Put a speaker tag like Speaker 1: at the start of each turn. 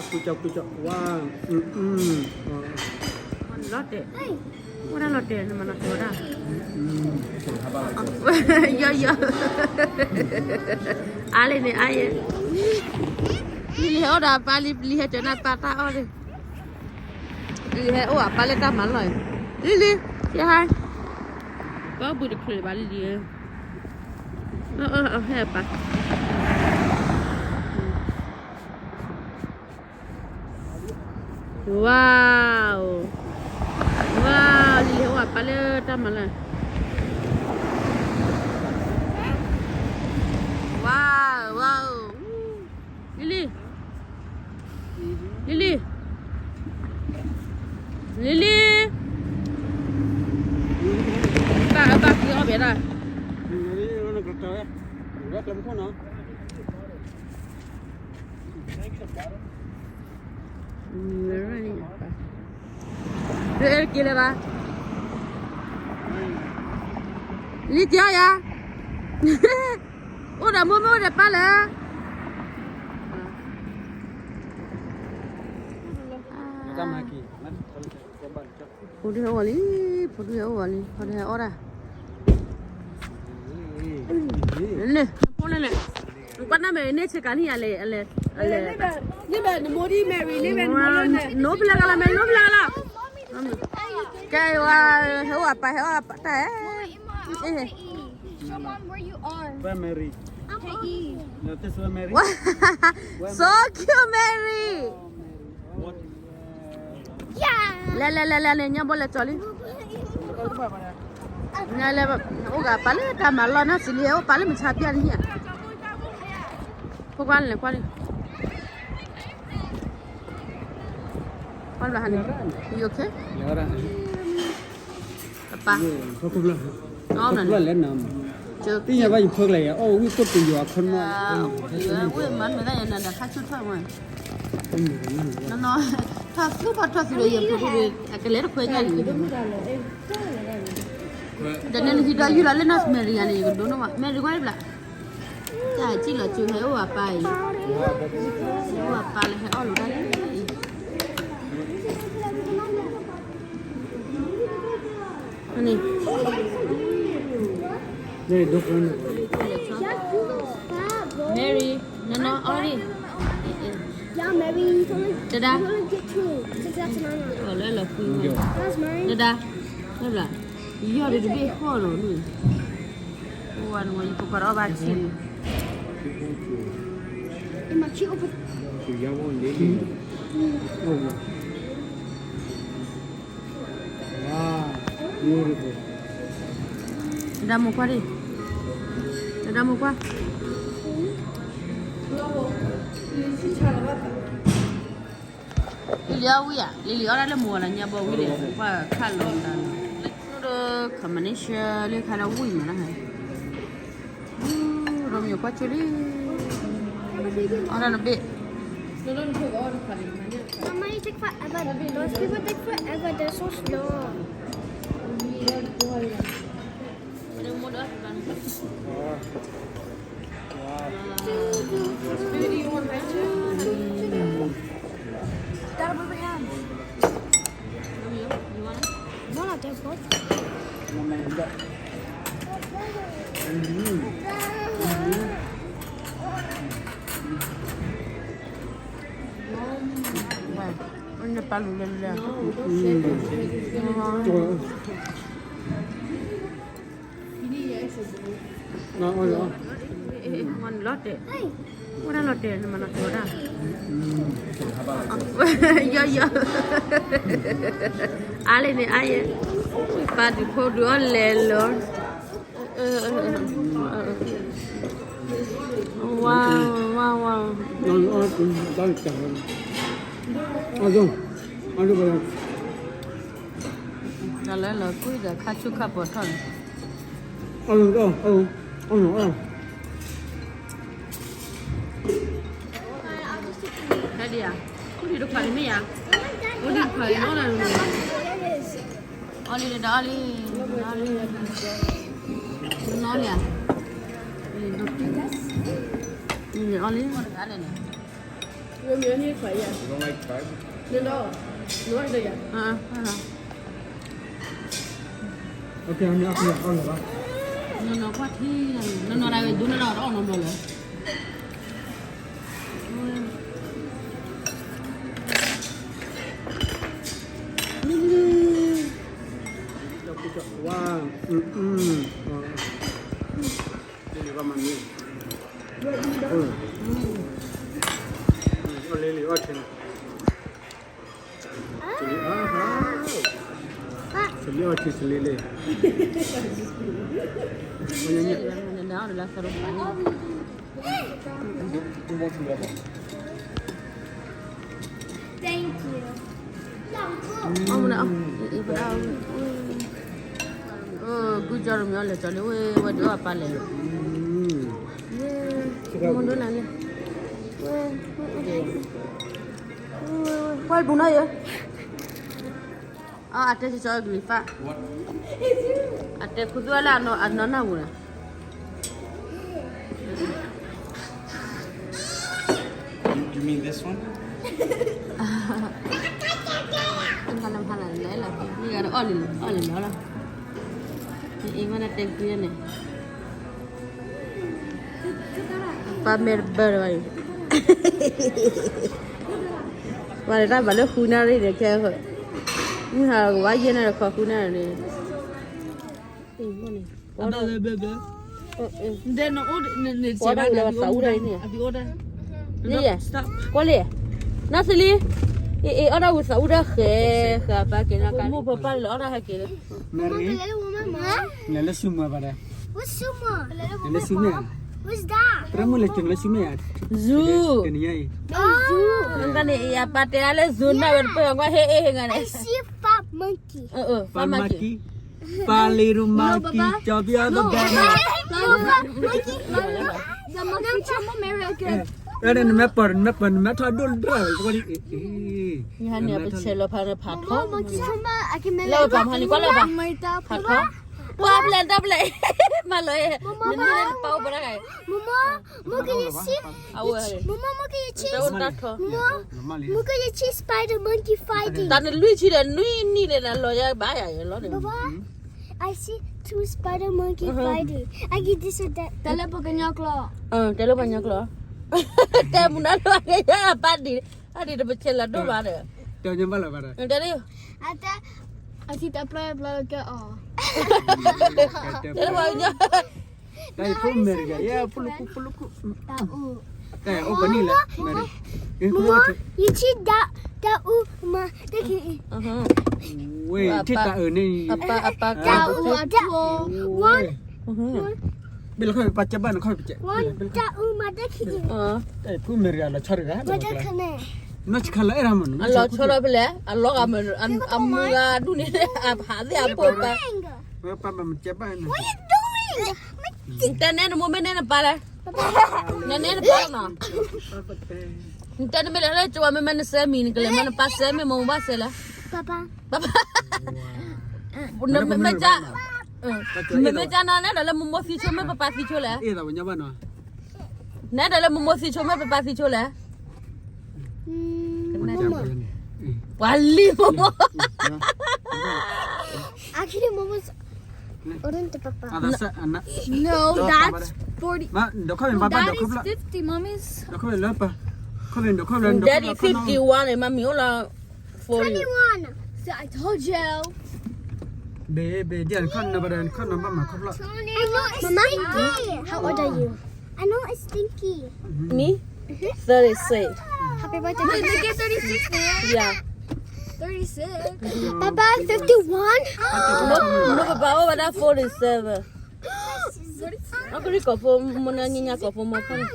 Speaker 1: Kucak wow.
Speaker 2: Lotte. Mana lotte mana tora. Yo. Ale ni aye. Li he ora pali li he chana pata ore. Li he o pale ta man loi. Li ya hai. Ba bu de kle ba li. He pa. Wow, li hoa pale tamala. Wow. Lily. Ba ki o beda.
Speaker 1: Ini kereta ya. Enggak kelem kono.
Speaker 2: Kira ba? Li dia ya. Udah mau udah pala.
Speaker 1: Kam lagi.
Speaker 2: Pudi awali. Ora. Ini, pon le. Bukan nama ini cekani ale. Ni ba mori Mary ni ba no bila kala. Cái hewa pa ta.
Speaker 3: Mom, where you are?
Speaker 1: Where Mary?
Speaker 3: Okay.
Speaker 1: Notice where Mary?
Speaker 2: So cute Mary.
Speaker 1: What?
Speaker 3: Yeah.
Speaker 2: La nya bola choli. Nya le oga pale ta malo na sili o pale mi chapia ni. Ko kwal. Kwal ba hani? You okay?
Speaker 1: Lara.
Speaker 2: Apa?
Speaker 1: Kau pulang.
Speaker 2: Ngon
Speaker 1: Kau pulang lena.
Speaker 2: Chưa.
Speaker 1: Tí nhà bao phơi lại. Oh, we put the your con mà.
Speaker 2: Ui man me da yana da khachu thwa mo. No. Thwa su ba thwa su le ye pu akele ro khwe nya ni. Da ne ni da yu la le na Mary ya ni do no ma. Mary ko la. Cha chi lo chu he wa pa yi. Wa pa le he o lo da. Ani.
Speaker 1: Đây đục lên.
Speaker 2: Mary, no, already.
Speaker 3: Yeah, Mary, you
Speaker 2: Dada.
Speaker 3: get two. That's mine.
Speaker 2: Oh, lelo kui.
Speaker 3: That's mine.
Speaker 2: Dada. Dada. Yo de be holo ni. Wan mo ipo para ba chi.
Speaker 3: And my cheek open.
Speaker 1: Thì giao ôn đi. Wow, beautiful.
Speaker 2: Dada mo kwa di. Dada mo kwa. Lili ora le mo la nya bo wi le kwa khalon da. No kamanisha le khala wi ma na hai. Romeo kwa chiri. Ora no be.
Speaker 3: Mama, you take forever. Those people take forever. They're so slow. No, not their fault.
Speaker 2: Ini palu lele.
Speaker 1: Ngon rồi.
Speaker 2: Ngon lotte. Mana lotte mana tora. Yo. Ale ni aye. Pa di ko do lelo. Wow.
Speaker 1: Ngon cũng đang chẳng. Rồi. Ăn được rồi.
Speaker 2: Là là cuối giờ khachu kha bot thon.
Speaker 1: Ăn được rồi. Ăn.
Speaker 2: Tadi ya. Ku di depan ini ya. Oh di depan no lah. Oli dah oli. No ya. Ini oli mana ada ni? You're here for ya.
Speaker 4: You don't like tribe?
Speaker 2: No. Nói đây à?
Speaker 1: Ok, anh nhớ con được không?
Speaker 2: Nó quá thi nó đây đúng nó đó nó rồi.
Speaker 1: Wow, Lili va mami. Lili ochen. Lili ochen Lili.
Speaker 2: Nó là sao đâu.
Speaker 4: You want some level?
Speaker 3: Thank you.
Speaker 2: Ông nào? Good job mình là cho nó về đó apa lệ. Muốn đó là quay bún này vậy? À, thế cho người pha. À, thế cứ đưa là nó nào rồi?
Speaker 4: You mean this one?
Speaker 2: Anh làm hàng này lấy là như là nó ổn nó là. Em mana tempunya nih. Pamer berway. Mari ta balik kuna ni deh kaya kau. Ni hal wajib nak kau kuna ni. Ini
Speaker 5: Ada bebe. Then ni
Speaker 2: Order lewat Saudi ni.
Speaker 5: Abi order.
Speaker 2: Ni ya. Kau lihat. Nasili. Order usah udah ke apa kena kan. Mu papa order ke.
Speaker 1: Mary, nela suma pada.
Speaker 3: What's sumo?
Speaker 1: Nela suma.
Speaker 3: What's that?
Speaker 1: Kamu lihat nela suma ya?
Speaker 2: Zoo.
Speaker 1: Kini ya.
Speaker 3: Oh,
Speaker 2: Ngan ni apa tiada zoo na berapa ngah ngan.
Speaker 3: I see a fat monkey.
Speaker 2: Pamaki.
Speaker 1: Paliru maki, cobi ada bana.
Speaker 3: The monkey from America.
Speaker 1: Ada map thadul drive. Kau ni.
Speaker 2: Ni hani apa celo pada patho.
Speaker 3: Monkey from I can make.
Speaker 2: Lau pam hani kau lau pam. Patho. Wah belan tak boleh. Malai. Ni pau berapa?
Speaker 3: Mama, can you see?
Speaker 2: Awal.
Speaker 3: Mama, can you see?
Speaker 2: Tahu tak tho.
Speaker 3: Mama, can you see spider monkey fighting?
Speaker 2: Tan lui chi dan lui ni le na lo ya ba ya lo ni.
Speaker 3: Papa, I see two spider monkey fighting. I get this or that. Tala pa kanya claw.
Speaker 2: Telo banyak lo. Teh muna lo ya apa di. Adi dah bercela do ba de.
Speaker 1: Tahu nyampe lah pada.
Speaker 2: Dari.
Speaker 3: Ata, I see that play ke oh.
Speaker 2: Telo banyak.
Speaker 1: Tapi pun mereka ya puluku.
Speaker 3: Tahu.
Speaker 1: Kayak oh bani lah Mary.
Speaker 3: Mama, you see that ma take
Speaker 1: Weh, cerita ni.
Speaker 2: Apa
Speaker 3: tahu ada one
Speaker 1: Bila kau baca ban kau baca.
Speaker 3: tahu ma take
Speaker 1: Pun mereka lah cari dah.
Speaker 3: ma take
Speaker 1: Nak kalau era mana?
Speaker 2: Allah chora bele. Allah amuga dunia apa hadi apa apa.
Speaker 1: Apa macam ban?
Speaker 3: What are you doing?
Speaker 2: Internet mo menen pala. Nenen pala no. Internet mele la chwa me men se min kele men pas se me mo ba se la.
Speaker 3: Papa.
Speaker 2: Papa. Bunda me ja. Me ja na na dalam mo fi cho me papa fi cho la.
Speaker 1: Dah punya mana?
Speaker 2: Na dalam mo fi cho me papa fi cho la. Wali mo.
Speaker 3: Actually, Mama's ordering to Papa.
Speaker 1: Ada anak.
Speaker 5: No, that's 40.
Speaker 1: Mak, dah kau yang bapa dah kau pula.
Speaker 5: Daddy's 50, mommy's.
Speaker 1: Dah kau yang apa? Kau yang
Speaker 2: Daddy 51 and mommy ola 40.
Speaker 3: 21.
Speaker 5: So I told you.
Speaker 1: Baby, dia kan nak badan kan nak mama kau pula.
Speaker 3: I know it's stinky. How old are you? I know it's stinky.
Speaker 2: Me? 36.
Speaker 3: Happy birthday.
Speaker 5: Wait, they get 36 now.
Speaker 2: Yeah.
Speaker 5: 36.
Speaker 3: Papa, 51?
Speaker 2: No papa o bada 47. Aku ni kau pun mana nyinya kau pun makan.